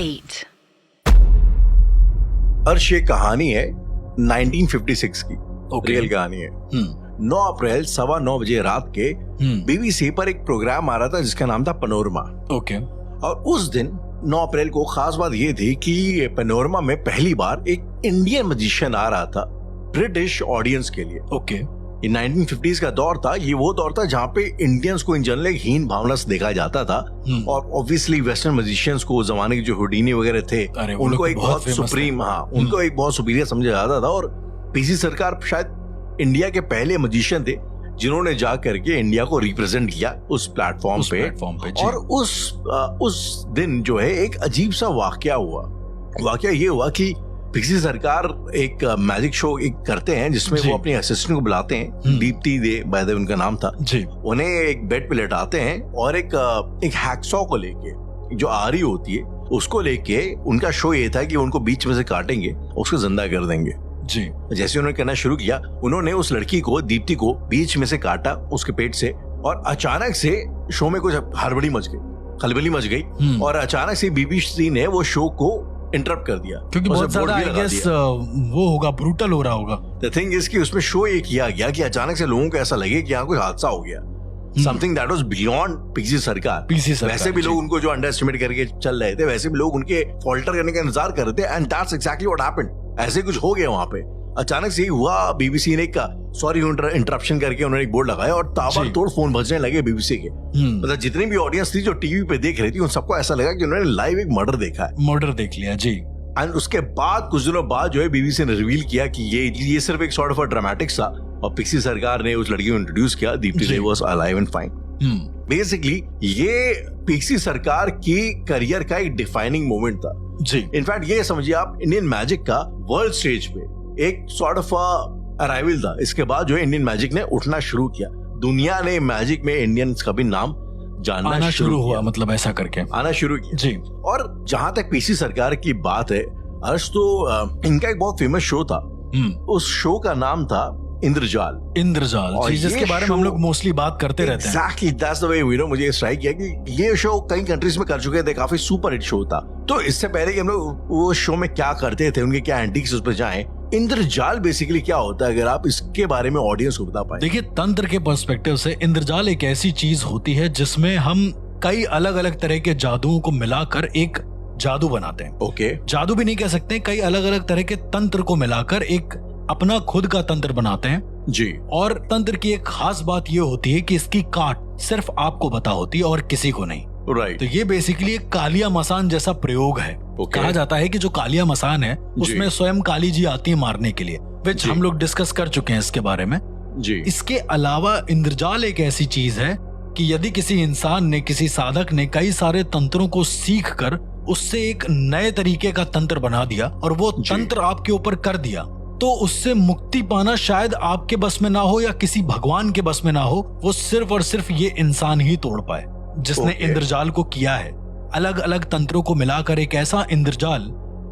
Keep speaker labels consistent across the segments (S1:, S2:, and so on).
S1: 8
S2: अर्श, ये कहानी है 1956 की। रियल कहानी है। 9 अप्रैल 9:15 बजे रात के बीबीसी पर एक प्रोग्राम आ रहा था जिसका नाम था पैनोरमा। और उस दिन 9 अप्रैल को खास बात ये थी कि पैनोरमा में पहली बार एक इंडियन मैजिशियन आ रहा था ब्रिटिश ऑडियंस के लिए। ये 1950s का दौर था। ये वो दौर था जहाँ पे इंडियंस को इन जनरल एक हीन भावना से देखा जाता था और ऑब्वियसली वेस्टर्न मैजिशियंस को, जमाने के जो हुडीनी वगैरह थे, उनको एक बहुत सुप्रीम, उनको एक बहुत सुपीरियर समझा जाता था। और पीसी सरकार शायद इंडिया के पहले मैजिशियन थे जिन्होंने जा करके इंडिया को रिप्रेजेंट किया उस प्लेटफॉर्म पे। और उस दिन जो है एक अजीब सा वाकया हुआ। वाकया ये हुआ कि पीसी सरकार एक मैजिक शो करते हैं जिसमें वो अपने असिस्टेंट को बुलाते हैं, दीप्ति दे बाय द वे उनका नाम था जी। उन्हें एक बेड पे लेटाते हैं और एक हैक्सॉ को लेके, जो आरी होती है, उसको लेके उनका शो ये था कि उनको बीच में से काटेंगे, उसको जिंदा कर देंगे जी। जैसे उन्होंने करना शुरू किया, उन्होंने उस लड़की को, दीप्ति को, बीच में से काटा उसके पेट से, और अचानक से शो में कुछ हड़बड़ी मच गई, खलबली मच गई, और अचानक से बीबीसी ने वो शो को इंटरप्ट कर दिया
S3: क्योंकि बहुत ज्यादा आई गेस वो होगा, ब्रूटल हो रहा होगा।
S2: द थिंग इज कि उसमें शो ये किया गया कि अचानक से लोगों को ऐसा लगे कि यहाँ कोई हादसा हो गया, something that was beyond PC सरकार। वैसे भी लोग उनको जो अंडर एस्टिमेट करके चल रहे थे, वैसे भी लोग उनके फॉल्टर करने का इंतजार कर रहे थे, and that's exactly what happened. ऐसे कुछ हो गया वहां पे। अचानक से ही हुआ, बीबीसी ने सॉरी इंटरप्शन करके उन्होंने एक बोर्ड लगाया और ताबड़तोड़ फोन बजने लगे बीबीसी के। मतलब जितनी भी ऑडियंस थी जो टीवी पे देख रही थी, उन सबको ऐसा लगा कि उन्होंने लाइव एक मर्डर देखा है,
S3: मर्डर देख लिया जी।
S2: एंड उसके बाद कुछ दिनों बाद जो है बीबीसी ने रिवील किया कि ये सिर्फ एक सॉर्ट ऑफ ड्रामेटिक्स था, और पीसी सरकार ने उस लड़की को इंट्रोड्यूस किया, Deepti was alive and fine. Basically ये पीसी सरकार की करियर का एक डिफाइनिंग मोमेंट था जी। इनफैक्ट ये समझिए आप, इंडियन मैजिक का वर्ल्ड स्टेज पे एक सॉर्ट ऑफ अराइवल था। इसके बाद जो है इंडियन मैजिक ने उठना शुरू किया, दुनिया ने मैजिक में इंडियंस का भी नाम जानना शुरू हुआ,
S3: मतलब ऐसा करके आना
S2: शुरू किया जी। और जहां तक पीसी सरकार की बात है अर्श, तो इनका एक बहुत फेमस शो था। उस शो का नाम था इंद्रजाल
S3: जिसके बारे में हम लोग मोस्टली बात करते रहते हैं।
S2: Exactly, that's the way we know। मुझे स्ट्राइक किया कि ये शो कई कंट्रीज में कर चुके थे, काफी सुपर हिट शो था। तो इससे पहले कि हम लोग वो शो में क्या करते थे, उनके क्या एंटिक्स उस पर जाएं, इंद्रजाल बेसिकली क्या होता है, अगर आप इसके बारे में ऑडियंस को बता पाए।
S3: देखिए, तंत्र के पर्सपेक्टिव से इंद्रजाल एक ऐसी चीज होती है जिसमें हम कई अलग अलग तरह के जादुओं को मिलाकर एक जादू बनाते हैं। जादू भी नहीं कह सकते, कई अलग अलग तरह के तंत्र को मिलाकर एक अपना खुद का तंत्र बनाते हैं
S2: जी। और
S3: तंत्र की एक खास बात ये होती है कि इसकी काट सिर्फ आपको पता होती है और किसी को नहीं।
S2: राइट।
S3: तो ये बेसिकली एक कालिया मसान जैसा प्रयोग है। कहा जाता है कि जो कालिया मसान है उसमें स्वयं काली जी आती है मारने के लिए, विच हम लोग डिस्कस कर चुके हैं इसके बारे में
S2: जी।
S3: इसके अलावा इंद्रजाल एक ऐसी चीज है कि यदि किसी इंसान ने, किसी साधक ने कई सारे तंत्रों को सीख कर उससे एक नए तरीके का तंत्र बना दिया और वो तंत्र आपके ऊपर कर दिया, तो उससे मुक्ति पाना शायद आपके बस में ना हो या किसी भगवान के बस में ना हो, वो सिर्फ और सिर्फ ये इंसान ही तोड़ पाए जिसने इंद्रजाल को किया है। अलग अलग तंत्रों को मिलाकर एक ऐसा इंद्रजाल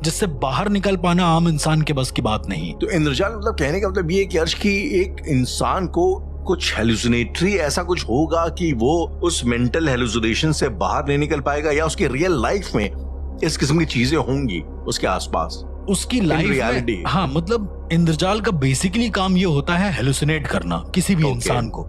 S3: जिससे बाहर निकल पाना आम इंसान के बस की बात नहीं।
S2: तो इंद्रजाल मतलब कहने का मतलब ये कि अर्श की एक इंसान को कुछ हेलुसिनेटरी ऐसा कुछ होगा कि वो उस मेंटल हेलुसिनेशन से बाहर नहीं निकल पाएगा, या उसकी रियल लाइफ में इस किस्म की चीजें होंगी उसके आसपास,
S3: उसकी लाइफ में। हाँ, मतलब इंद्रजाल का बेसिकली काम ये होता है हेलुसिनेट करना किसी भी इंसान को।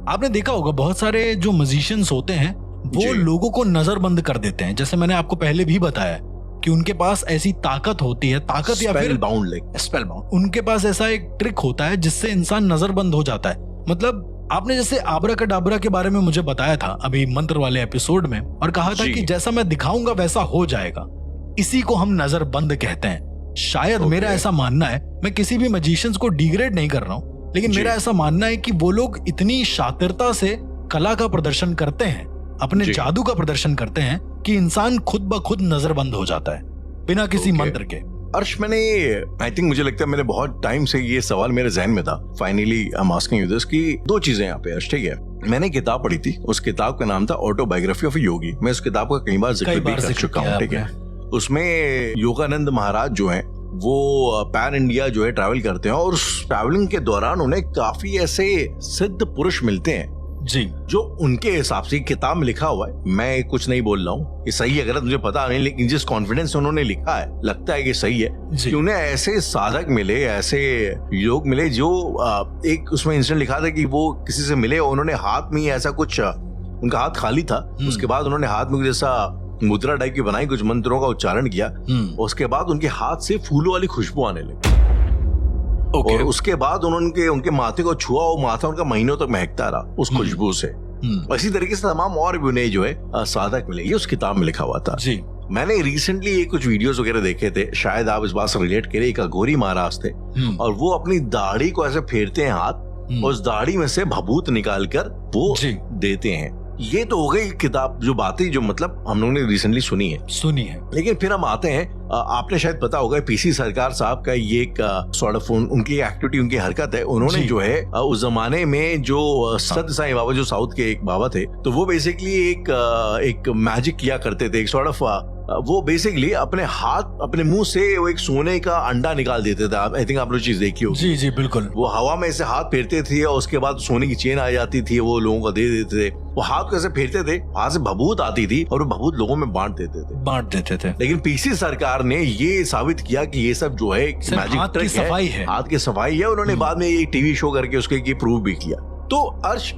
S3: आपने देखा होगा बहुत सारे जो म्यूजिशियंस होते हैं वो लोगों को नजरबंद कर देते हैं। जैसे मैंने आपको पहले भी बताया कि उनके पास ऐसी ताकत होती है, ताकत या फिर स्पेल बाउंड, उनके पास ऐसा एक ट्रिक होता है जिससे इंसान नजरबंद हो जाता है। मतलब आपने जैसे आब्राकडाब्रा के बारे में मुझे बताया था अभी मंत्र वाले एपिसोड में, और कहा था कि जैसा मैं दिखाऊंगा वैसा हो जाएगा, इसी को हम नजरबंद कहते हैं। शायद मेरा ऐसा मानना है, मैं किसी भी मैजिशियंस को डिग्रेड नहीं कर रहा हूँ, लेकिन मेरा ऐसा मानना है कि वो लोग इतनी शातिरता से कला का प्रदर्शन करते हैं, अपने जादू का प्रदर्शन करते हैं कि इंसान खुद ब खुद नजरबंद हो जाता है बिना किसी मंत्र के।
S2: अर्श, आई थिंक मुझे लगता है मैंने बहुत टाइम से ये सवाल मेरे जहन में था, finally I am asking you this, कि दो चीजें यहाँ पे अर्श, ठीक है। मैंने किताब पढ़ी थी, उस किताब का नाम था ऑटोबायोग्राफी ऑफ योगी। मैं उस किताब का कई बार जिक्र भी कर चुका हूँ, ठीक है। उसमें योगानंद महाराज जो है वो पैन इंडिया जो है ट्रैवल करते हैं, और उस ट्रैवलिंग के दौरान उन्हें काफी ऐसे सिद्ध पुरुष मिलते हैं
S3: जी,
S2: जो उनके हिसाब से किताब में लिखा हुआ है, मैं कुछ नहीं बोल रहा हूँ, ये सही है गलत मुझे पता नहीं, लेकिन जिस कॉन्फिडेंस उन्होंने लिखा है लगता है कि सही है कि उन्हें ऐसे साधक मिले, ऐसे लोग मिले जो एक उसमें इंसिडेंट लिखा था कि वो किसी से मिले और उन्होंने हाथ में ऐसा कुछ, उनका हाथ खाली था, उसके बाद उन्होंने हाथ में जैसा मुद्रा टाइप की बनाई, कुछ मंत्रों का उच्चारण किया, उसके बाद उनके हाथ से फूलों वाली खुशबू आने लगी। और उसके बाद उन्होंने उनके माथे को छुआ और माथा उनका महीनों तक महकता रहा उस खुशबू से। इसी तरीके से तमाम और भी उन्हें जो है साधक मिले, ये उस किताब में लिखा हुआ था।
S3: जी,
S2: मैंने रिसेंटली ये कुछ वीडियोस वगैरह देखे थे, शायद आप इस बात से रिलेट करें। एक अघोरी महाराज थे और वो अपनी दाढ़ी को ऐसे फेरते हैं हाथ, और उस दाढ़ी में से भभूत निकाल कर वो देते हैं। ये तो हो गई किताब, जो बातें जो मतलब हम लोगों ने रिसेंटली सुनी है। लेकिन फिर हम आते हैं, आपने शायद पता होगा पीसी सरकार साहब का ये एक सॉर्ट ऑफ उनकी एक्टिविटी, उनकी हरकत है। उन्होंने जो है उस जमाने में जो सत्य साईं बाबा जो साउथ के एक बाबा थे, तो वो बेसिकली एक मैजिक किया करते थे, एक सॉर्ट ऑफ वो बेसिकली अपने हाथ अपने मुंह से वो एक सोने का अंडा निकाल देते थे। आई थिंक आप लोग चीज देखी होगी।
S3: जी जी बिल्कुल।
S2: वो हवा में ऐसे हाथ फेरते थे और उसके बाद सोने की चेन आ जाती थी, वो लोगों को दे देते थे। वो हाथ को ऐसे फेरते थे, वहां से भभूत आती थी और वो भभूत लोगों में बांट देते थे। लेकिन पीसी सरकार ने ये साबित किया कि ये सब जो है मैजिक ट्रिक है, हाथ की सफाई है। उन्होंने बाद में एक टीवी शो करके उसके प्रूव भी किया। तो अर्श,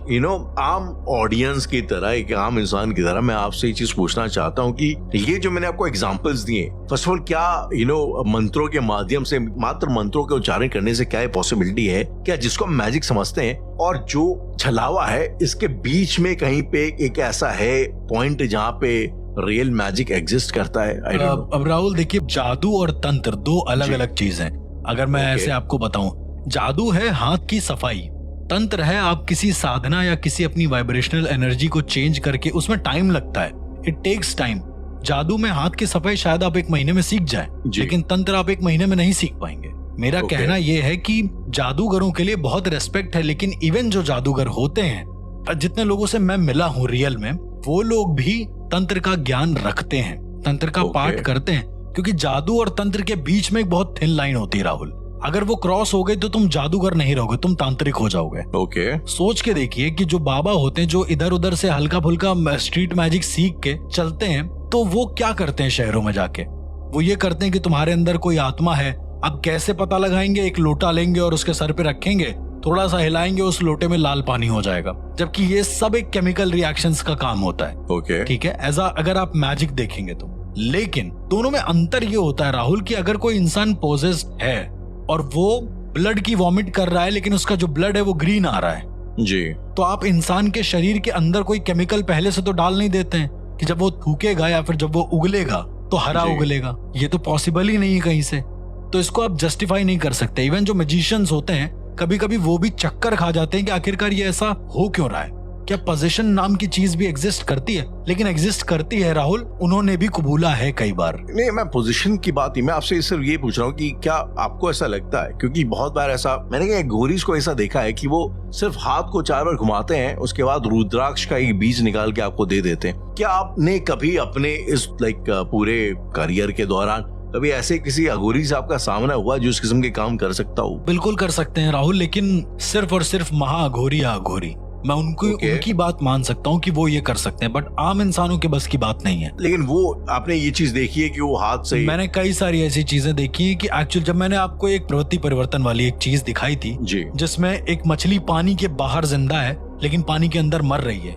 S2: आम ऑडियंस की तरह, एक आम इंसान की तरह मैं आपसे ये चीज पूछना चाहता हूँ कि ये जो मैंने आपको एग्जांपल्स दिए, फर्स्ट ऑफ ऑल क्या मंत्रों के माध्यम से, मात्र मंत्रों के उच्चारण करने से क्या पॉसिबिलिटी है क्या जिसको हम मैजिक समझते हैं और जो छलावा है, इसके बीच में कहीं पे एक ऐसा है पॉइंट जहाँ पे रियल मैजिक एग्जिस्ट करता है?
S3: अब राहुल देखिए, जादू और तंत्र दो अलग अलग चीज हैं। अगर मैं ऐसे आपको बताऊं, जादू है हाथ की सफाई, तंत्र है आप किसी साधना या किसी अपनी वाइब्रेशनल एनर्जी को चेंज करके, उसमें टाइम लगता है, इट टेक्स टाइम। जादू में हाथ की सफाई शायद आप 1 महीने में सीख जाए, लेकिन तंत्र आप 1 महीने में नहीं सीख पाएंगे। मेरा कहना यह है कि जादूगरों के लिए बहुत रेस्पेक्ट है, लेकिन इवन जो जादूगर होते हैं, जितने लोगों से मैं मिला हूँ रियल में, वो लोग भी तंत्र का ज्ञान रखते हैं, तंत्र का पाठ करते हैं, क्योंकि जादू और तंत्र के बीच में एक बहुत थिन लाइन होती है राहुल। अगर वो क्रॉस हो गई तो तुम जादूगर नहीं रहोगे, तुम तांत्रिक हो जाओगे। सोच के देखिए कि जो बाबा होते हैं, जो इधर उधर से हल्का फुल्का स्ट्रीट मैजिक सीख के चलते हैं, तो वो क्या करते हैं शहरों में जाके? वो ये करते हैं कि तुम्हारे अंदर कोई आत्मा है, अब कैसे पता लगाएंगे? एक लोटा लेंगे और उसके सर पे रखेंगे, थोड़ा सा हिलाएंगे, उस लोटे में लाल पानी हो जाएगा। जबकि ये सब एक केमिकल रिएक्शंस का काम होता है। ठीक है, अगर आप मैजिक देखेंगे तो। लेकिन दोनों में अंतर ये होता है राहुल कि अगर कोई इंसान पोजेस्ड है और वो ब्लड की वॉमिट कर रहा है, लेकिन उसका जो ब्लड है वो ग्रीन आ रहा है जी, तो आप इंसान के शरीर के अंदर कोई केमिकल पहले से तो डाल नहीं देते हैं कि जब वो थूकेगा या फिर जब वो उगलेगा तो हरा उगलेगा। ये तो पॉसिबल ही नहीं है कहीं से, तो इसको आप जस्टिफाई नहीं कर सकते। इवन जो मैजिशियंस होते हैं, कभी कभी वो भी चक्कर खा जाते हैं कि आखिरकार ये ऐसा हो क्यों रहा है। क्या पोजीशन नाम की चीज भी एग्जिस्ट करती है? लेकिन एग्जिस्ट करती है राहुल, उन्होंने भी कबूला है कई बार।
S2: नहीं, मैं पोजीशन की बात ही, मैं आपसे सिर्फ ये पूछ रहा हूँ कि क्या आपको ऐसा लगता है, क्योंकि बहुत बार ऐसा मैंने घोरीज को ऐसा देखा है कि वो सिर्फ हाथ को 4 बार घुमाते हैं, उसके बाद रुद्राक्ष का एक बीज निकाल के आपको दे देते हैं। क्या आपने कभी अपने इस पूरे करियर के दौरान कभी ऐसे किसी अघोरी से आपका सामना हुआ जो इस किस्म के काम कर सकता हो?
S3: बिल्कुल कर सकते हैं राहुल, लेकिन सिर्फ और सिर्फ महाअघोरी या अघोरी, मैं उनकी बात मान सकता हूँ कि वो ये कर सकते हैं, बट आम इंसानों के बस की बात नहीं है।
S2: लेकिन वो आपने ये चीज देखी है कि वो हाथ से,
S3: मैंने कई सारी ऐसी चीजें देखी है कि एक्चुअल जब मैंने आपको एक प्रवृत्ति परिवर्तन वाली एक चीज दिखाई थी जिसमें एक मछली पानी के बाहर जिंदा है लेकिन पानी के अंदर मर रही है।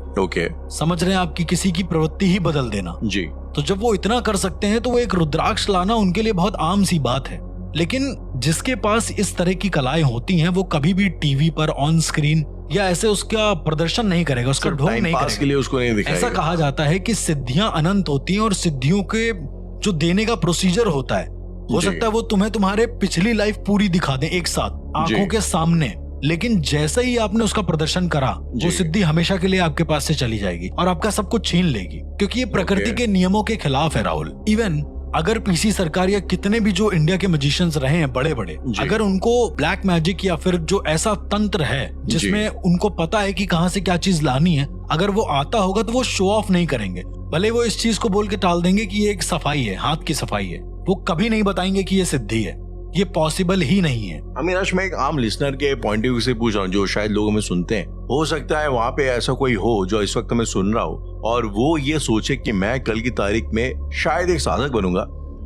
S3: समझ रहे हैं आपकी किसी की प्रवृत्ति ही बदल देना जी। तो जब वो इतना कर सकते हैं तो वो एक रुद्राक्ष लाना उनके लिए बहुत आम सी बात है। लेकिन जिसके पास इस तरह की कलाएं होती हैं वो कभी भी टीवी पर ऑन स्क्रीन या ऐसे उसका प्रदर्शन नहीं करेगा, उसका ढोंग नहीं करेगा,
S2: के लिए उसको नहीं दिखाएगा।
S3: ऐसा कहा जाता है कि सिद्धियां अनंत होती हैं और सिद्धियों के जो देने का प्रोसीजर होता है, हो सकता है वो तुम्हें तुम्हारे पिछली लाइफ पूरी दिखा दें एक साथ आंखों के सामने, लेकिन जैसे ही आपने उसका प्रदर्शन करा वो सिद्धि हमेशा के लिए आपके पास से चली जाएगी और आपका सब कुछ छीन लेगी, क्योंकि ये प्रकृति के नियमों के खिलाफ है राहुल। इवन अगर पीसी सरकार या कितने भी जो इंडिया के मैजिशियंस रहे हैं बड़े बड़े, अगर उनको ब्लैक मैजिक या फिर जो ऐसा तंत्र है जिसमें उनको पता है कि कहां से क्या चीज लानी है, अगर वो आता होगा तो वो शो ऑफ नहीं करेंगे। भले वो इस चीज को बोल के टाल देंगे कि ये एक सफाई है, हाथ की सफाई है, वो कभी नहीं बताएंगे कि ये सिद्धि है। ये पॉसिबल ही नहीं है।
S2: अमीराश, मैं एक आम लिसनर के पॉइंट ऑफ व्यू से पूछ रहा हूँ, जो शायद लोगों में सुनते हैं, हो सकता है वहाँ पे ऐसा कोई हो जो इस वक्त मैं सुन रहा हूँ और वो ये सोचे कि मैं कल की तारीख में शायद एक साधक बनूंगा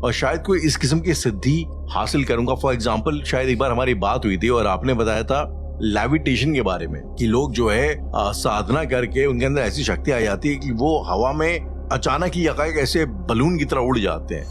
S2: और शायद कोई इस किस्म की सिद्धि हासिल करूंगा। फॉर एग्जाम्पल, शायद एक बार हमारी बात हुई थी और आपने बताया था लेविटेशन के बारे में कि लोग जो है साधना करके उनके अंदर ऐसी शक्ति आ जाती है कि वो हवा में अचानक ही यकायक ऐसे बलून की तरह उड़ जाते हैं,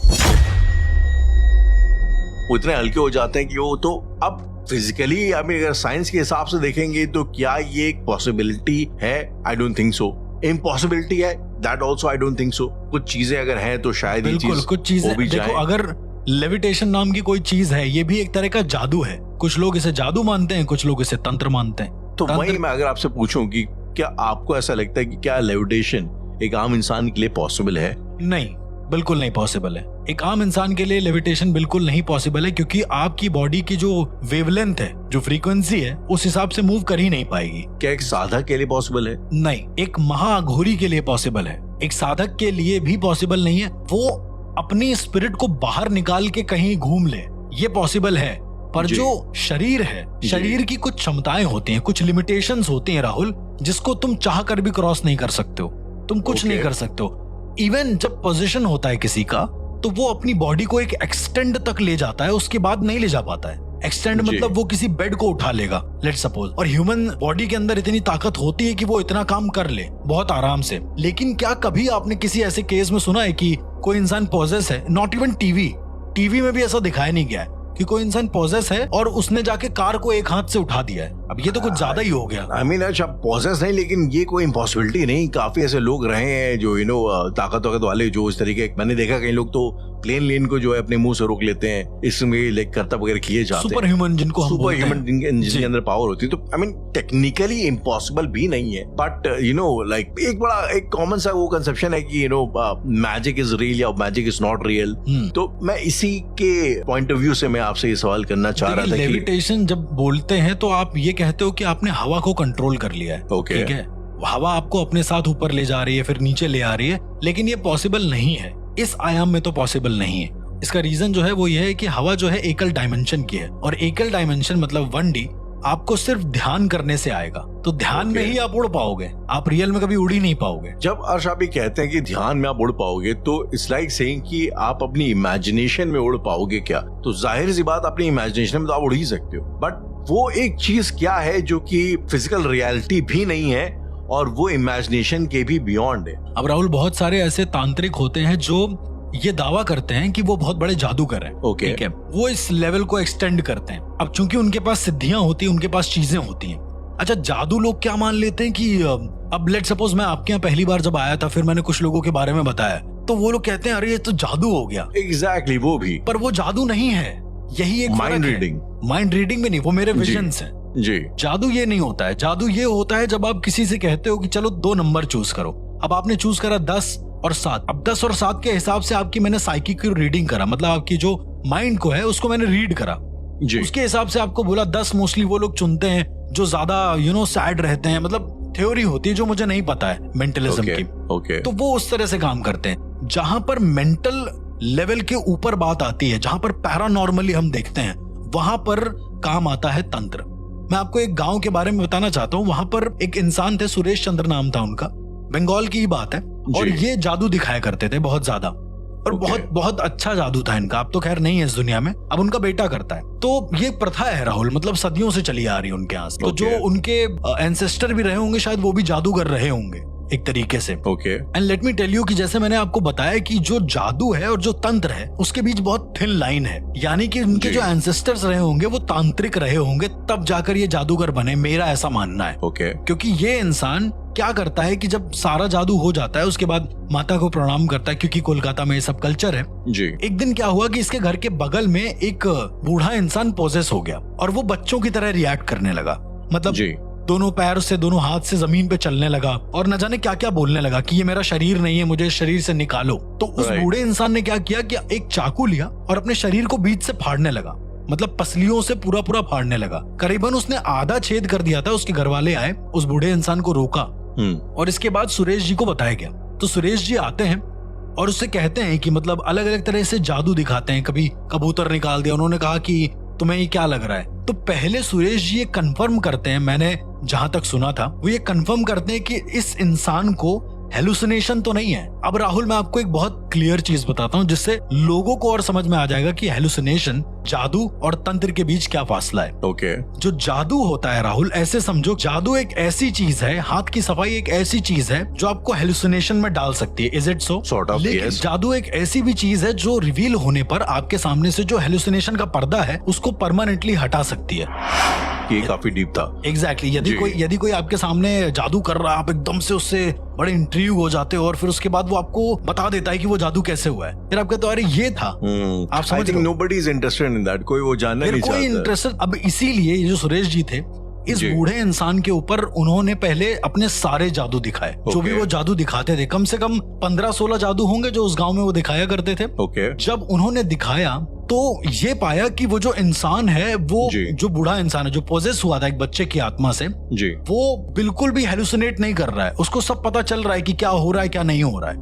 S2: वो इतने हल्के हो जाते हैं कि वो तो अब फिजिकली अगर साइंस के हिसाब से देखेंगे तो क्या ये एक पॉसिबिलिटी है? I don't think so. Impossibility है that also I don't think so. कुछ चीजें अगर हैं तो शायद ये चीज
S3: कुछ चीजें देखो, अगर लेविटेशन नाम की कोई चीज है, ये भी एक तरह का जादू है। कुछ लोग इसे जादू मानते हैं, कुछ लोग इसे तंत्र मानते हैं।
S2: तो वही मैं अगर आपसे पूछूं कि क्या आपको ऐसा लगता है कि क्या लेविटेशन एक आम इंसान के लिए पॉसिबल है?
S3: नहीं, बिल्कुल नहीं पॉसिबल है। एक आम इंसान के लिए लेविटेशन बिल्कुल नहीं पॉसिबल है, क्योंकि आपकी बॉडी की जो वेवलेंथ है, जो फ्रीक्वेंसी है, उस हिसाब से मूव कर ही नहीं पाएगी।
S2: क्या एक साधक के लिए पॉसिबल है?
S3: नहीं, एक महाअघोरी के लिए पॉसिबल है। एक साधक के लिए भी पॉसिबल नहीं है। वो अपनी स्पिरिट को बाहर निकाल के कहीं घूम ले, ये पॉसिबल है। पर जो शरीर है, शरीर की कुछ क्षमताएं होती हैं, कुछ लिमिटेशंस होती हैं राहुल, जिसको तुम चाह कर भी क्रॉस नहीं कर सकते हो। तुम कुछ नहीं कर सकते हो। इवन जब पोजीशन होता है किसी का, तो वो अपनी बॉडी को एक एक्सटेंड तक ले जाता है, उसके बाद नहीं ले जा पाता है। एक्सटेंड मतलब वो किसी बेड को उठा लेगा, लेट्स सपोज। और ह्यूमन बॉडी के अंदर इतनी ताकत होती है कि वो इतना काम कर ले बहुत आराम से। लेकिन क्या कभी आपने किसी ऐसे केस में सुना है कि कोई इंसान पॉजेस है? नॉट इवन टीवी में भी ऐसा दिखाया नहीं गया है कि कोई इंसान पॉजेस है और उसने जाके कार को एक हाथ से उठा दिया है। अब ये तो कुछ ज्यादा ही हो गया।
S2: आई मीन, अच्छा पॉजेस नहीं, लेकिन ये कोई इम्पॉसिबिलिटी नहीं। काफी ऐसे लोग रहे हैं जो ताकत वाले, जो इस तरीके, मैंने देखा कई लोग तो प्लेन लेन को जो है अपने मुंह से रोक लेते हैं, इसमें लाइक करतब वगैरह किए जाते हैं।
S3: सुपर ह्यूमन जिनको
S2: सुपर ह्यूमन जिनके अंदर पावर होती है। तो आई मीन टेक्निकली इम्पॉसिबल भी नहीं है, बट लाइक एक कॉमन सा वो कंसेप्शन है कि मैजिक इज रियल या मैजिक इज नॉट रियल। तो मैं इसी के पॉइंट ऑफ व्यू से मैं आपसे ये सवाल करना चाह रहा था कि
S3: लेविटेशन जब बोलते हैं तो आप ये कहते हो कि आपने हवा को कंट्रोल कर लिया है। ठीक है, हवा आपको अपने साथ ऊपर ले जा रही है, फिर नीचे ले आ रही है, लेकिन ये पॉसिबल नहीं है। इस आयाम में तो पॉसिबल नहीं है। इसका रीजन जो है वो ये है कि हवा जो है एकल डायमेंशन की है, और एकल डायमेंशन मतलब 1D आपको सिर्फ ध्यान करने से आएगा। तो ध्यान में ही आप उड़ पाओगे, आप रियल में कभी उड़ ही नहीं पाओगे।
S2: जब अर्श आप कहते हैं कि ध्यान में आप उड़ पाओगे, तो इट्स लाइक सेइंग कि आप अपनी इमेजिनेशन में उड़ पाओगे क्या? तो जाहिर सी बात, अपनी इमेजिनेशन में तो आप उड़ ही सकते हो, बट वो एक चीज क्या है जो कि फिजिकल रियलिटी भी नहीं है और वो इमेजिनेशन के भी बियॉन्ड है।
S3: अब राहुल, बहुत सारे ऐसे तांत्रिक होते हैं जो ये दावा करते हैं कि वो बहुत बड़े जादूगर हैं। ठीक है, वो इस लेवल को एक्सटेंड करते हैं। अब चूंकि उनके पास सिद्धियां होती हैं, उनके पास चीजें होती हैं। अच्छा, जादू लोग क्या मान लेते हैं कि अब लेट्स सपोज मैं आपके यहाँ पहली बार जब आया था, फिर मैंने कुछ लोगों के बारे में बताया, तो वो लोग कहते हैं अरे ये तो जादू हो गया।
S2: एग्जैक्टली, वो भी,
S3: पर वो जादू नहीं है। यही एक
S2: माइंड रीडिंग।
S3: माइंड रीडिंग में नहीं, वो मेरे विजन्स हैं
S2: जी।
S3: जादू ये नहीं होता है। जादू ये होता है जब आप किसी से कहते हो कि चलो 2 नंबर चूज करो। अब आपने चूज करा 10 और 7। अब 10 और 7 के हिसाब से आपकी मैंने साइकिक की रीडिंग करा, मतलब आपकी जो माइंड को है उसको मैंने रीड करा जी। उसके हिसाब से आपको बोला 10 मोस्टली वो लोग चुनते हैं जो ज्यादा सैड रहते हैं। मतलब थ्योरी होती है जो मुझे नहीं पता है मेंटलिज्म की। तो वो उस तरह से काम करते हैं। जहां पर मेंटल लेवल के ऊपर बात आती है, जहां पर पैरानॉर्मली हम देखते हैं, वहां पर काम आता है तंत्र। मैं आपको एक गांव के बारे में बताना चाहता हूँ। वहां पर एक इंसान थे, सुरेश चंद्र नाम था उनका, बंगाल की ही बात है, और ये जादू दिखाया करते थे बहुत ज्यादा, और बहुत बहुत अच्छा जादू था इनका। अब तो खैर नहीं है इस दुनिया में, अब उनका बेटा करता है। तो ये प्रथा है राहुल, मतलब सदियों से चली आ रही है उनके यहाँ। तो जो उनके एंसेस्टर भी रहे होंगे, शायद वो भी जादूगर रहे होंगे एक तरीके से। And let me tell you कि जैसे मैंने आपको बताया कि जो जादू है और जो तंत्र है उसके बीच बहुत थिन लाइन है। यानी कि उनके जो एंसेस्टर्स रहे होंगे वो तांत्रिक रहे होंगे, तब जाकर ये जादूगर बने, मेरा ऐसा मानना है। क्योंकि ये इंसान क्या करता है कि जब सारा जादू हो जाता है उसके बाद माता को प्रणाम करता है, क्योंकि कोलकाता में ये सब कल्चर है जी। एक दिन क्या हुआ कि इसके घर के बगल में एक बूढ़ा इंसान पोजेस हो गया और वो बच्चों की तरह रिएक्ट करने लगा। मतलब दोनों पैर से, दोनों हाथ से जमीन पे चलने लगा और न जाने क्या क्या बोलने लगा कि ये मेरा शरीर नहीं है, मुझे शरीर से निकालो। तो उस बूढ़े इंसान ने क्या किया कि एक चाकू लिया और अपने शरीर को बीच से फाड़ने लगा, मतलब पसलियों से पूरा पूरा फाड़ने लगा। करीबन उसने आधा छेद कर दिया था। उसके घर वाले आए, उस बूढ़े इंसान को रोका और इसके बाद सुरेश जी को बताया गया। तो सुरेश जी आते हैं और उससे कहते हैं कि मतलब अलग अलग तरह से जादू दिखाते हैं। कभी कबूतर निकाल दिया, उन्होंने कहा कि तुम्हें ये क्या लग रहा है। तो पहले सुरेश जी ये कंफर्म करते हैं, मैंने जहां तक सुना था वो ये कंफर्म करते हैं कि इस इंसान को हेलुसिनेशन तो नहीं है। अब राहुल मैं आपको एक बहुत क्लियर चीज बताता हूँ जिससे लोगों को और समझ में आ जाएगा कि हेलुसिनेशन, जादू और तंत्र के बीच क्या फासला है।
S2: ओके।
S3: जो जादू होता है राहुल, ऐसे समझो जादू एक ऐसी चीज है, हाथ की सफाई एक ऐसी चीज है जो आपको हेलुसिनेशन में डाल सकती है। Is it so?
S2: Sort of,
S3: लेकिन
S2: yes.
S3: जादू एक ऐसी भी चीज है जो रिवील होने पर आपके सामने से जो हेलुसिनेशन का पर्दा है उसको परमानेंटली हटा सकती है।
S2: ये काफी डीप था।
S3: एग्जैक्टली यदि कोई आपके सामने जादू कर रहा है, आप एकदम से उससे बड़े इंट्रीग हो जाते हो और फिर उसके बाद वो आपको बता देता है कि वो जादू कैसे हुआ है, फिर आप कहते हो अरे ये था। आप समझ रहे हो?
S2: Nobody is interested in that, कोई वो जानना नहीं चाहता।
S3: कोई इंटरेस्टेड। अब इसीलिए ये जो सुरेश जी थे, इस बूढ़े इंसान के ऊपर उन्होंने पहले अपने सारे जादू दिखाए। जो भी वो जादू दिखाते थे, कम से कम 15-16 जादू होंगे जो उस गांव में वो दिखाया करते थे। जब उन्होंने दिखाया तो ये पाया कि वो जो इंसान है, वो जो बूढ़ा इंसान है जो पोजेस हुआ था एक बच्चे की आत्मा से, वो बिल्कुल भी हेलुसिनेट नहीं कर रहा है। उसको सब पता चल रहा है कि क्या हो रहा है क्या नहीं हो रहा है।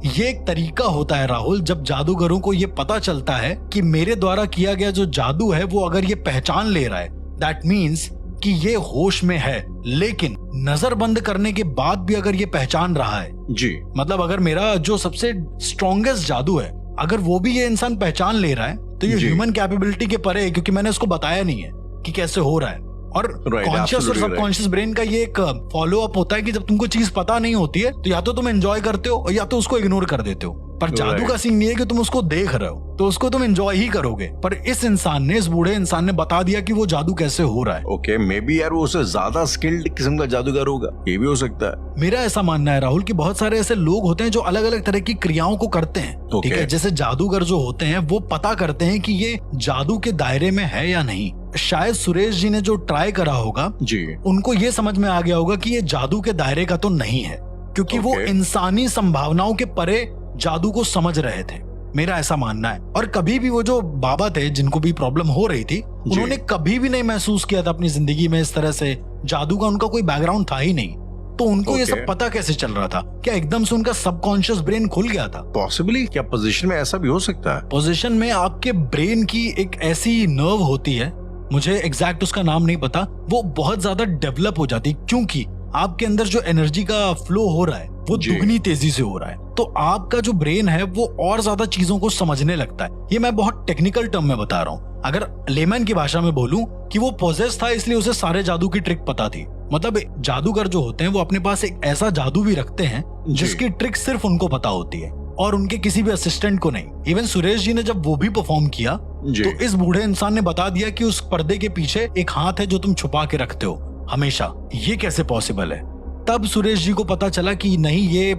S3: ये एक तरीका होता है राहुल, जब जादूगरों को ये पता चलता है कि मेरे द्वारा किया गया जो जादू है वो अगर ये पहचान ले रहा है, दैट मीन्स कि ये होश में है, लेकिन नजर बंद करने के बाद भी अगर ये पहचान रहा है जी, मतलब अगर मेरा जो सबसे स्ट्रॉन्गेस्ट जादू है अगर वो भी ये इंसान पहचान ले रहा है तो ये ह्यूमन कैपेबिलिटी के परे है, क्योंकि मैंने उसको बताया नहीं है कि कैसे हो रहा है। और कॉन्शियस और सबकॉन्शियस ब्रेन का ये एक फॉलो अप होता है कि जब तुमको चीज पता नहीं होती है तो या तो तुम एंजॉय करते हो या तो उसको इग्नोर कर देते हो। पर जादू का सीन ये है कि तुम उसको देख रहे हो तो उसको तुम एंजॉय ही करोगे। पर इस इंसान ने, इस बूढ़े इंसान ने बता दिया कि वो जादू कैसे हो रहा है।
S2: ओके, मे बी यार वो उससे ज्यादा स्किल्ड किस्म का जादूगर होगा, ये भी हो सकता है।
S3: मेरा ऐसा मानना है राहुल कि बहुत सारे ऐसे लोग होते हैं जो अलग अलग तरह की क्रियाओं को करते हैं। ठीक है, जैसे जादूगर जो होते हैं वो पता करते हैं कि ये जादू के दायरे में है या नहीं। शायद सुरेश जी ने जो ट्राई करा होगा जी, उनको ये समझ में आ गया होगा कि ये जादू के दायरे का तो नहीं है, क्योंकि वो इंसानी संभावनाओं के परे जादू को समझ रहे थे। मेरा ऐसा मानना है। और कभी भी वो जो बाबा थे जिनको भी प्रॉब्लम हो रही थी, उन्होंने कभी भी नहीं महसूस किया था अपनी जिंदगी में इस तरह से जादू का, उनका कोई बैकग्राउंड था ही नहीं। तो उनको ये सब पता कैसे चल रहा था? क्या एकदम से उनका सबकॉन्शियस ब्रेन खुल गया था?
S2: पॉसिबली। क्या पोजीशन में ऐसा भी हो सकता है?
S3: पोजीशन में आपके ब्रेन की एक ऐसी नर्व होती है, मुझे एग्जैक्ट उसका नाम नहीं पता, वो बहुत ज्यादा डेवलप हो जाती है क्योंकि आपके अंदर जो एनर्जी का फ्लो हो रहा है वो दुगनी तेजी से हो रहा है। तो आपका जो ब्रेन है वो और ज्यादा चीजों को समझने लगता है। ये मैं बहुत टेक्निकल टर्म में बता रहा हूँ। अगर लेमन की भाषा में बोलूं कि वो पोजेस था इसलिए उसे सारे जादू की ट्रिक पता थी। मतलब जादूगर जो होते हैं वो अपने पास एक ऐसा जादू भी रखते हैं जिसकी ट्रिक सिर्फ उनको पता होती है और उनके किसी भी असिस्टेंट को नहीं। इवन सुरेश जी ने जब वो भी परफॉर्म किया तो इस बूढ़े इंसान ने बता दिया कि उस पर्दे के पीछे एक हाथ है जो तुम छुपा के रखते हो हमेशा। ये कैसे पॉसिबल है? तब सुरेश जी को पता चला कि नहीं, ये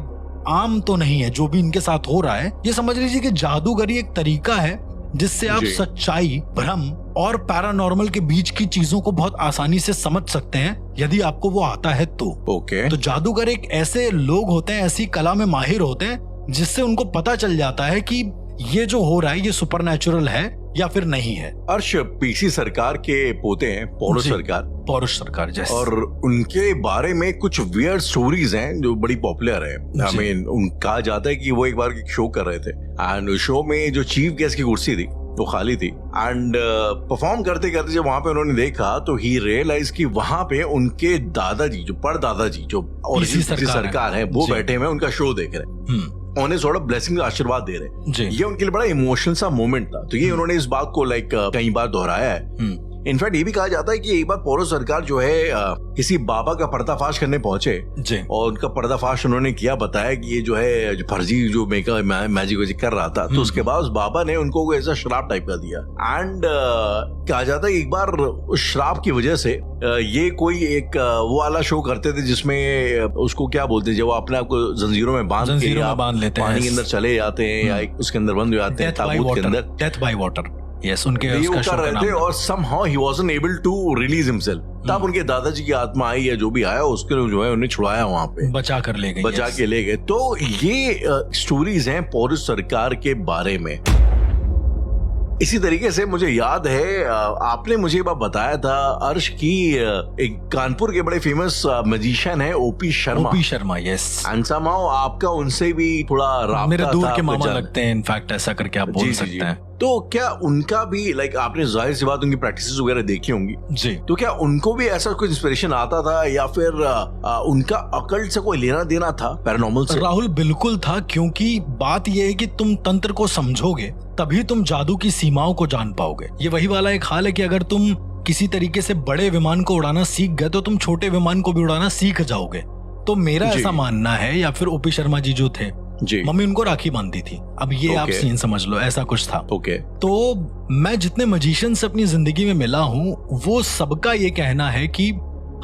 S3: आम तो नहीं है जो भी इनके साथ हो रहा है। ये समझ लीजिए कि जादूगरी एक तरीका है जिससे आप सच्चाई, भ्रम और पैरानॉर्मल के बीच की चीजों को बहुत आसानी से समझ सकते हैं यदि आपको वो आता है तो। तो जादूगर एक ऐसे लोग होते हैं, ऐसी कला में माहिर होते हैं जिससे उनको पता चल जाता है कि ये जो हो रहा है ये सुपरनैचुरल है या फिर नहीं है।
S2: अर्श पीसी सरकार के पोते हैं,
S3: पौरुष सरकार जैसे,
S2: और उनके बारे में कुछ वियर्ड स्टोरीज हैं जो बड़ी पॉपुलर है। आई मीन कहा जाता है कि वो एक बार एक शो कर रहे थे एंड शो में जो चीफ गेस्ट की कुर्सी थी वो खाली थी एंड परफॉर्म करते करते जब वहां पे उन्होंने देखा तो ही रियलाइज कि वहां पे उनके दादाजी, जो परदादाजी, जो ओरिजिनल सरकार है, वो बैठे हुए उनका शो देख रहे हैं, उन्हें थोड़ा ब्लेसिंग आशीर्वाद दे रहे। ये उनके लिए बड़ा इमोशनल सा मोमेंट था। तो ये उन्होंने इस बात को कई बार दोहराया है। इनफैक्ट ये भी कहा जाता है कि एक बार पौरुष सरकार जो है किसी बाबा का पर्दाफाश करने पहुंचे और उनका पर्दाफाश उन्होंने किया, बताया कि ये जो है जो फर्जी जो मैजिक वैजिक कर रहा था। तो उसके बाद उस बाबा ने उनको कोई ऐसा श्राप टाइप का दिया एंड कहा जाता है एक बार उस श्राप की वजह से ये कोई एक वो वाला शो करते थे जिसमें उसको क्या बोलते हैं, जब वो अपने आप को जंजीरों में बांध लेते हैं, पानी के अंदर चले जाते हैं या उसके अंदर बंद हो जाते हैं, ताबूत के अंदर,
S3: डेथ बाय वाटर। Yes, उनके
S2: उसका शो कर रहे थे और somehow he wasn't able to release himself। तब उनके दादाजी की आत्मा आई या जो भी आया उसके जो है उन्हें छुड़ाया, वहां पे बचा के ले गए। तो ये स्टोरीज हैं पौरुष सरकार के बारे में। इसी तरीके से मुझे याद है आपने मुझे एक बार बताया था अर्श की एक कानपुर के बड़े फेमस मैजिशियन है OP Sharma,
S3: yes.
S2: And somehow आपका उनसे भी थोड़ा राब्ता
S3: मेरे दूर
S2: था,
S3: के मामा लगते हैं, इनफैक्ट ऐसा करके आप बोल सकते हैं।
S2: तो क्या उनका भी लाइक आपने जाहिर सी बात उनकी प्रैक्टिसेस वगैरह देखी होंगी
S3: जी,
S2: तो क्या उनको भी ऐसा कुछ इंस्पिरेशन आता था या फिर उनका अकल्ट से कोई लेना देना था पैरानॉर्मल से?
S3: राहुल बिल्कुल था, क्योंकि बात यह है कि तुम तंत्र को समझोगे तभी तुम जादू की सीमाओं को जान पाओगे। ये वही वाला एक हाल है कि अगर तुम किसी तरीके से बड़े विमान को उड़ाना सीख गए तो तुम छोटे विमान को भी उड़ाना सीख जाओगे। तो मेरा ऐसा मानना है, या फिर ओपी शर्मा जी जो थे
S2: जी,
S3: मम्मी उनको राखी बांधती थी, अब ये आप सीन समझ लो, ऐसा कुछ था। तो मैं जितने मजिशियन से अपनी जिंदगी में मिला हूँ वो सबका ये कहना है कि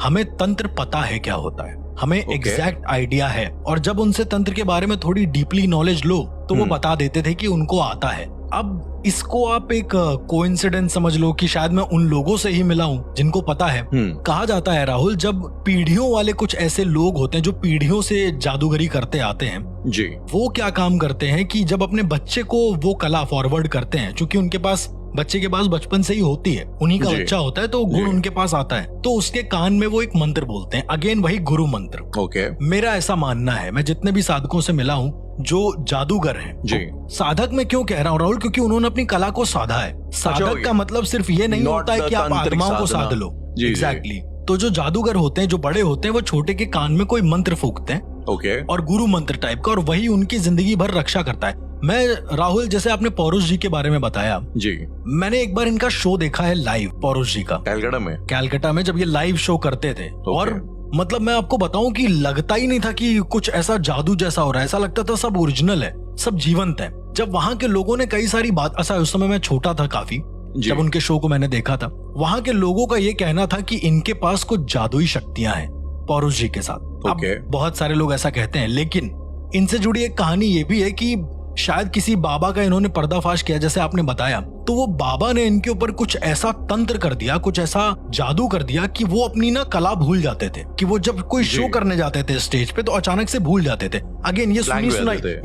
S3: हमें तंत्र पता है क्या होता है, हमें एग्जैक्ट आइडिया है, और जब उनसे तंत्र के बारे में थोड़ी डीपली नॉलेज लो तो वो बता देते थे कि उनको आता है। अब इसको आप एक कोइंसिडेंस समझ लो कि शायद मैं उन लोगों से ही मिला हूँ जिनको पता है। कहा जाता है राहुल, जब पीढ़ियों वाले कुछ ऐसे लोग होते हैं जो पीढ़ियों से जादूगरी करते आते हैं
S2: जी,
S3: वो क्या काम करते हैं कि जब अपने बच्चे को वो कला फॉरवर्ड करते हैं, क्योंकि उनके पास बच्चे के पास बचपन से ही होती है, उन्हीं का बच्चा होता है तो गुण उनके पास आता है, तो उसके कान में वो एक मंत्र बोलते हैं, अगेन वही गुरु मंत्र। मेरा ऐसा मानना है, मैं जितने भी साधकों से मिला हूँ जो जादूगर हैं जी, साधक मैं क्यों कह रहा हूँ राहुल, क्योंकि उन्होंने अपनी कला को साधा है। साधक का मतलब सिर्फ ये नहीं होता है कि आप आत्माओं को साध लो, एग्जैक्टली। तो जो जादूगर होते हैं, जो बड़े होते हैं, वो छोटे के कान में कोई मंत्र फूंकते हैं और गुरु मंत्र टाइप का, और वही उनकी जिंदगी भर रक्षा करता है। मैं राहुल, जैसे आपने पौरुष जी के बारे में बताया जी, मैंने एक बार इनका शो देखा है लाइव, पौरुष जी का, कैलकाटा में जब ये लाइव शो करते थे। और मतलब मैं आपको बताऊं कि लगता ही नहीं था कि कुछ ऐसा जादू जैसा हो रहा है, ऐसा लगता था सब ओरिजिनल है, सब जीवंत है। जब वहां के लोगों ने कई सारी बात, ऐसा उस समय मैं छोटा था काफी जब उनके शो को मैंने देखा था, वहां के लोगों का ये कहना था कि इनके पास कुछ जादुई शक्तियां हैं पौरुष जी के साथ। अब बहुत सारे लोग ऐसा कहते हैं, लेकिन इनसे जुड़ी एक कहानी ये भी है कि शायद किसी बाबा का इन्होंने पर्दाफाश किया, जैसे आपने बताया, तो वो बाबा ने इनके ऊपर कुछ ऐसा तंत्र कर दिया, कुछ ऐसा जादू कर दिया कि वो अपनी ना कला भूल जाते थे, कि वो जब कोई शो करने जाते थे स्टेज पे तो अचानक से भूल जाते थे। अगेन ये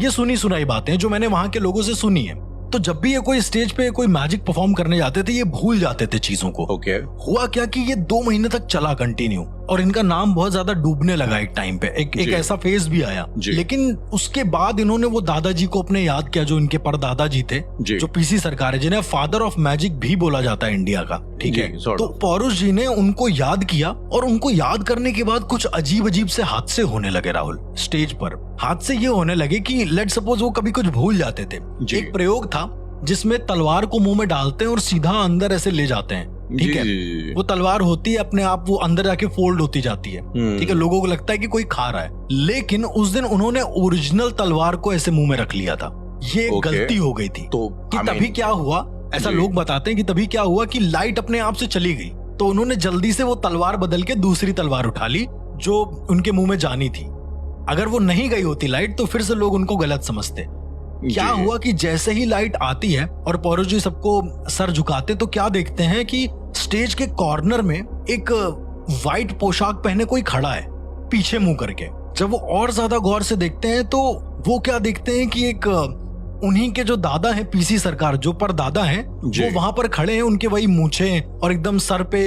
S3: सुनी सुनाई बातें जो मैंने वहां के लोगों से सुनी है। तो जब भी ये कोई स्टेज पे कोई मैजिक परफॉर्म करने जाते थे ये भूल जाते थे चीजों को। हुआ क्या कि ये 2 महीने तक चला कंटिन्यू, और इनका नाम बहुत ज्यादा डूबने लगा एक टाइम पे, एक ऐसा फेज भी आया। लेकिन उसके बाद इन्होंने वो दादाजी को अपने याद किया जो इनके परदादाजी थे, जो पीसी सरकार है, जिन्हें फादर ऑफ मैजिक भी बोला जाता है इंडिया का, ठीक है। तो पौरुष जी ने उनको याद किया, और उनको याद करने के बाद कुछ अजीब अजीब से हादसे होने लगे राहुल स्टेज पर। हादसे ये होने लगे कि लेट सपोज वो कभी कुछ भूल जाते थे। एक प्रयोग था जिसमें तलवार को मुंह में डालते हैं और सीधा अंदर ऐसे ले जाते हैं, ठीक है। वो तलवार होती है अपने आप, वो अंदर जाके फोल्ड होती जाती है, ठीक है। लोगों को लगता है कि कोई खा रहा है, लेकिन उस दिन उन्होंने ओरिजिनल तलवार को ऐसे मुंह में रख लिया था। ये गलती हो गई थी। तो तभी क्या हुआ, ऐसा लोग बताते हैं कि तभी क्या हुआ कि लाइट अपने आप से चली गई, तो उन्होंने जल्दी से वो तलवार बदल के दूसरी तलवार उठा ली जो उनके मुंह में जानी थी। अगर वो नहीं गई होती लाइट तो फिर से लोग उनको गलत समझते। क्या हुआ कि जैसे ही लाइट आती है और पौरुष जी सबको सर झुकाते, तो क्या देखते हैं कि स्टेज के कॉर्नर में एक व्हाइट पोशाक पहने कोई खड़ा है पीछे मुंह करके। जब वो और ज्यादा गौर से देखते हैं तो वो क्या देखते हैं कि एक उन्हीं के जो दादा हैं, पीसी सरकार जो परदादा हैं, वो वहां पर खड़े हैं, उनके वही मूछे और एकदम सर पे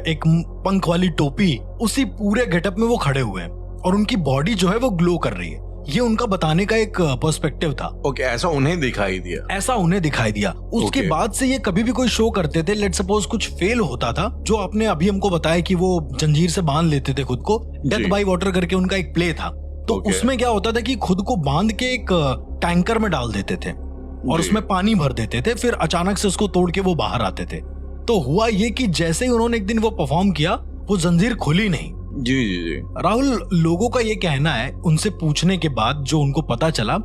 S3: एक पंख वाली टोपी, उसी पूरे गेटअप में वो खड़े हुए हैं, और उनकी बॉडी जो है वो ग्लो कर रही है। ये उनका बताने का एक पर्सपेक्टिव था।
S2: ऐसा उन्हें दिखाई दिया।
S3: उसके बाद से ये कभी भी कोई शो करते थे, लेट सपोज कुछ फेल होता था, जो आपने अभी हमको बताया कि वो जंजीर से बांध लेते थे खुद को, डेथ बाय वाटर करके उनका एक प्ले था। तो उसमें क्या होता था कि खुद को बांध के एक टैंकर में डाल देते थे और उसमें पानी भर देते थे, फिर अचानक से उसको तोड़ के वो बाहर आते थे। तो हुआ ये कि जैसे ही उन्होंने एक दिन वो परफॉर्म किया, वो जंजीर खुली नहीं।
S2: जी।
S3: राहुल, लोगों का ये कहना है, उनसे पूछने के बाद जो उनको पता चला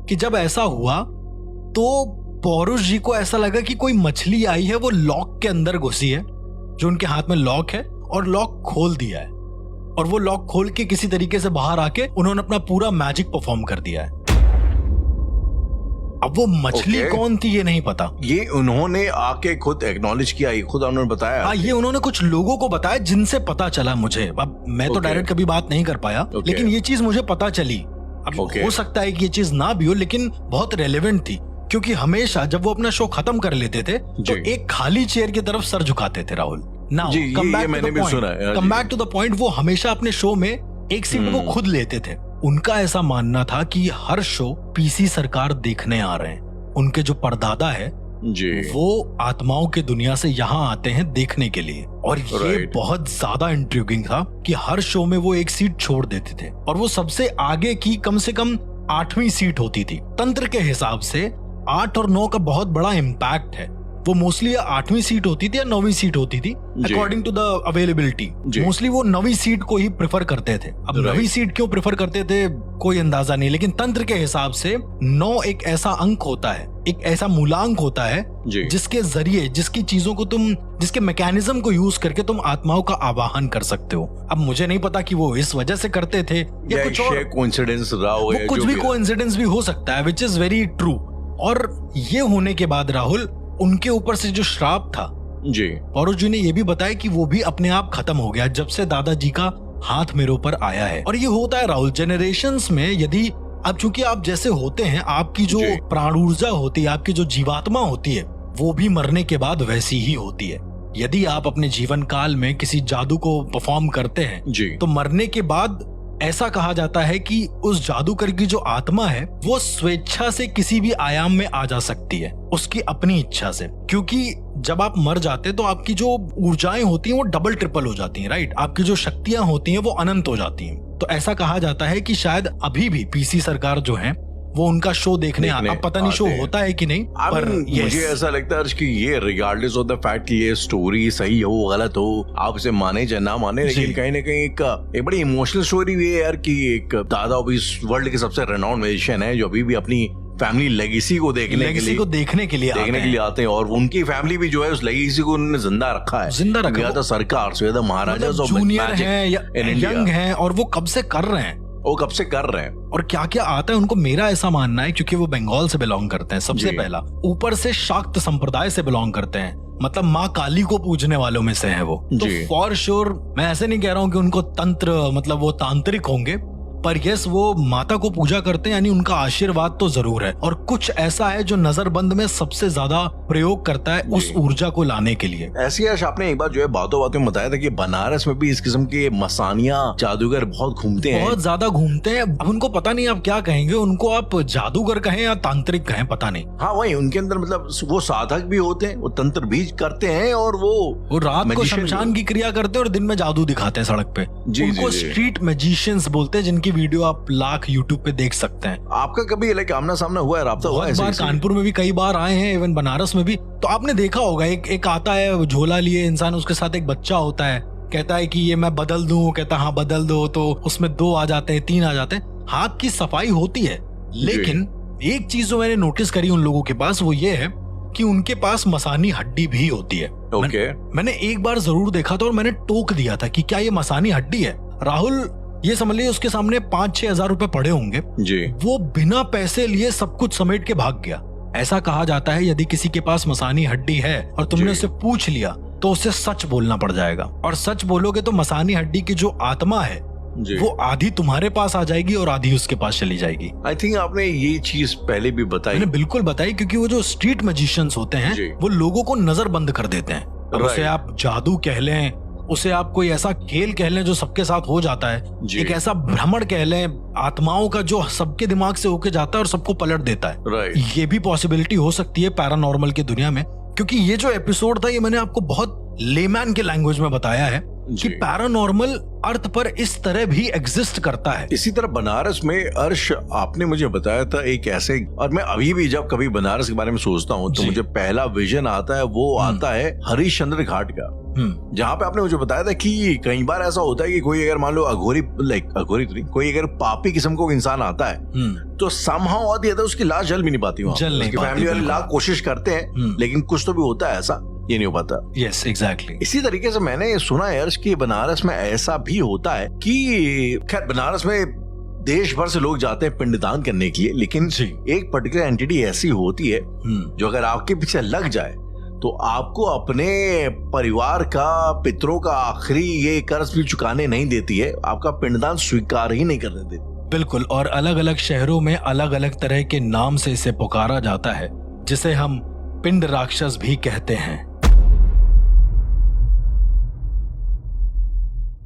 S3: कि जब ऐसा हुआ तो पौरुष जी को ऐसा लगा कि कोई मछली आई है, वो लॉक के अंदर घुसी है, जो उनके हाथ में लॉक है, और लॉक खोल दिया है, और वो लॉक खोल के किसी तरीके से बाहर आके उन्होंने अपना पूरा मैजिक परफॉर्म कर दिया है। अब वो मछली कौन थी ये नहीं पता।
S2: ये उन्होंने आके खुद एक्नॉलेज किया, ये खुद उन्होंने बताया।
S3: हाँ, ये उन्होंने कुछ लोगों को बताया जिनसे पता चला मुझे। अब मैं तो डायरेक्ट कभी बात नहीं कर पाया, लेकिन ये चीज मुझे पता चली। अब हो सकता है कि ये चीज ना भी हो, लेकिन बहुत रेलेवेंट थी। क्योंकि हमेशा जब वो अपना शो खत्म कर लेते थे तो एक खाली चेयर की तरफ सर झुकाते थे Rahul. Now come back to the point, वो हमेशा अपने शो में एक सीट वो खुद लेते थे। उनका ऐसा मानना था कि हर शो पीसी सरकार देखने आ रहे हैं। उनके जो परदादा है
S2: जी,
S3: वो आत्माओं के दुनिया से यहाँ आते हैं देखने के लिए। और ये बहुत ज्यादा इंट्रिगिंग था कि हर शो में वो एक सीट छोड़ देते थे और वो सबसे आगे की कम से कम 8वीं सीट होती थी। तंत्र के हिसाब से 8 और 9 का बहुत बड़ा इम्पैक्ट है। वो मोस्टली 8वीं सीट होती थी या 9वीं सीट होती थी according to the availability. Mostly वो 9वीं सीट को ही प्रेफर करते थे। अब 9वीं सीट क्यों प्रेफर करते थे कोई अंदाजा नहीं, लेकिन तंत्र के हिसाब से 9 एक ऐसा अंक होता है, एक ऐसा मूलांक होता है जिसके जरिए, जिसकी चीजों को तुम, जिसके मैकेनिज्म को यूज करके तुम आत्माओं का आवाहन कर सकते हो। अब मुझे नहीं पता कि वो इस वजह से करते थे या कुछ और
S2: कोइंसिडेंस रहा हो,
S3: कुछ भी कोइंसिडेंस भी हो सकता है, विच इज वेरी ट्रू। और ये होने के बाद राहुल, उनके ऊपर से जो श्राप था
S2: जी,
S3: पौरुष जी ने ये भी बताया कि वो भी अपने आप खत्म हो गया जब से दादाजी का हाथ मेरे ऊपर आया है। और ये होता है राहुल जनरेशंस में। यदि अब चूंकि आप जैसे होते हैं, आपकी जो प्राण ऊर्जा होती है, आपकी जो जीवात्मा होती है, वो भी मरने के बाद वैसी ही होती है। यदि आप अपने जीवन काल में किसी जादू को परफॉर्म करते हैं तो मरने के बाद ऐसा कहा जाता है कि उस जादूगर की जो आत्मा है वो स्वेच्छा से किसी भी आयाम में आ जा सकती है, उसकी अपनी इच्छा से। क्योंकि जब आप मर जाते हैं तो आपकी जो ऊर्जाएं होती हैं वो डबल ट्रिपल हो जाती हैं, राइट? आपकी जो शक्तियां होती हैं वो अनंत हो जाती हैं। तो ऐसा कहा जाता है कि शायद अभी भी पीसी सरकार जो है वो उनका शो देखने आता। पता नहीं शो होता है कि नहीं, पर
S2: मुझे ऐसा लगता है कि ये रिगार्डलेस ऑफ द फैक्ट कि ये स्टोरी सही हो गलत हो, आप इसे माने चाहे ना माने, लेकिन कहीं ना कहीं एक बड़ी इमोशनल स्टोरी भी है यार कि एक दादा भी इस वर्ल्ड के सबसे रेनाउंड म्यूजिशियन है जो अभी भी अपनी फैमिली लेगेसी को देखने के लिए आते हैं। और उनकी फैमिली भी जो है उस लेगेसी को उन्होंने जिंदा रखा है। या तो सरकार से महाराजा
S3: जूनियर है या यंग है, और वो कब से कर रहे हैं, और क्या क्या आता है उनको। मेरा ऐसा मानना है क्योंकि वो बंगाल से बिलोंग करते हैं सबसे पहला, ऊपर से शाक्त संप्रदाय से बिलोंग करते हैं, मतलब माँ काली को पूजने वालों में से है वो। तो फॉर श्योर मैं ऐसे नहीं कह रहा हूँ कि उनको तंत्र, मतलब वो तांत्रिक होंगे, पर यस वो माता को पूजा करते हैं, यानी उनका आशीर्वाद तो जरूर है। और कुछ ऐसा है जो नजरबंद में सबसे ज्यादा प्रयोग करता है उस ऊर्जा को लाने के लिए।
S2: ऐसे आपने एक बार जो है बातों में बताया था कि बनारस में भी इस किस्म के मसानिया जादूगर बहुत घूमते हैं,
S3: बहुत ज्यादा घूमते हैं। अब उनको पता नहीं आप क्या कहेंगे, उनको आप जादूगर कहें या तांत्रिक कहें, पता नहीं।
S2: हाँ वही, उनके अंदर मतलब वो साधक भी होते हैं, वो तंत्र भी करते हैं, और वो
S3: रात को शमशान की क्रिया करते हैं और दिन में जादू दिखाते हैं सड़क पे। उनको स्ट्रीट मैजिशियंस बोलते हैं, जिनकी वीडियो आप लाख यूट्यूब पे देख सकते हैं।
S2: आपका कभी आमना सामना हुआ है, राब्ता हुआ है?
S3: कानपुर में भी कई बार आए हैं, इवन बनारस में भी। तो आपने देखा होगा एक आता है झोला लिए इंसान, उसके साथ एक बच्चा होता है, कहता है कि ये मैं बदल दूं, कहता हाँ बदल दो, तो उसमें 2 आ जाते हैं, 3 आ जाते हैं। हाथ की सफाई होती है, लेकिन एक चीज जो मैंने नोटिस करी उन लोगों के पास वो ये है कि उनके पास मसानी हड्डी भी होती है। मैंने एक बार जरूर देखा था और मैंने टोक दिया था कि क्या ये मसानी हड्डी है। राहुल ये समझ लीजिए उसके सामने 5-6 हजार रुपए पड़े होंगे
S2: जी, वो
S3: बिना पैसे लिए सब कुछ समेट के भाग गया। ऐसा कहा जाता है यदि किसी के पास मसानी हड्डी है और तुमने उसे पूछ लिया तो उसे सच बोलना पड़ जाएगा, और सच बोलोगे तो मसानी हड्डी की जो आत्मा है वो आधी तुम्हारे पास आ जाएगी और आधी उसके पास चली जाएगी।
S2: आई थिंक आपने ये चीज पहले भी बताई।
S3: मैंने बिल्कुल बताई, क्योंकि वो जो स्ट्रीट मैजिशियंस होते हैं वो लोगों को नजर बंद कर देते हैं। उसे आप जादू कह लें, उसे आप कोई ऐसा खेल कह लें जो सबके साथ हो जाता है, एक ऐसा भ्रमण कह लें आत्माओं का जो सबके दिमाग से होके जाता है और सबको पलट देता है। ये भी पॉसिबिलिटी हो सकती है पैरानॉर्मल की दुनिया में, क्योंकि ये जो एपिसोड था ये मैंने आपको बहुत लेमैन के लैंग्वेज में बताया है कि पैरानॉर्मल अर्थ पर इस तरह भी एग्जिस्ट करता है।
S2: इसी तरह बनारस में अर्श आपने मुझे बताया था एक ऐसे, और मैं अभी भी जब कभी बनारस के बारे में सोचता हूँ तो मुझे पहला विजन आता है, वो आता है हरिश्चंद्र घाट का, जहाँ पे आपने मुझे बताया था कि कई बार ऐसा होता है कि कोई अगर मान लो अघोरी तो नहीं, कोई अगर पापी किस्म का इंसान आता है तो समहाउ और दिया उसकी लाश जल भी नहीं पाती, उसकी फैमिली वाले लाख कोशिश करते हैं लेकिन कुछ तो भी होता है ऐसा, ये नहीं हो पाता।
S3: Yes exactly.
S2: इसी तरीके से मैंने सुना है कि बनारस में ऐसा भी होता है कि खैर बनारस में देश भर से लोग जाते हैं पिंडदान करने के लिए, लेकिन एक पर्टिकुलर एंटिटी ऐसी होती है जो अगर आपके पीछे लग जाए तो आपको अपने परिवार का, पितरों का आखिरी ये कर्ज भी चुकाने नहीं देती है, आपका पिंडदान स्वीकार ही नहीं करने देती।
S3: बिल्कुल, और अलग अलग शहरों में अलग अलग तरह के नाम से इसे पुकारा जाता है, जिसे हम पिंड राक्षस भी कहते हैं।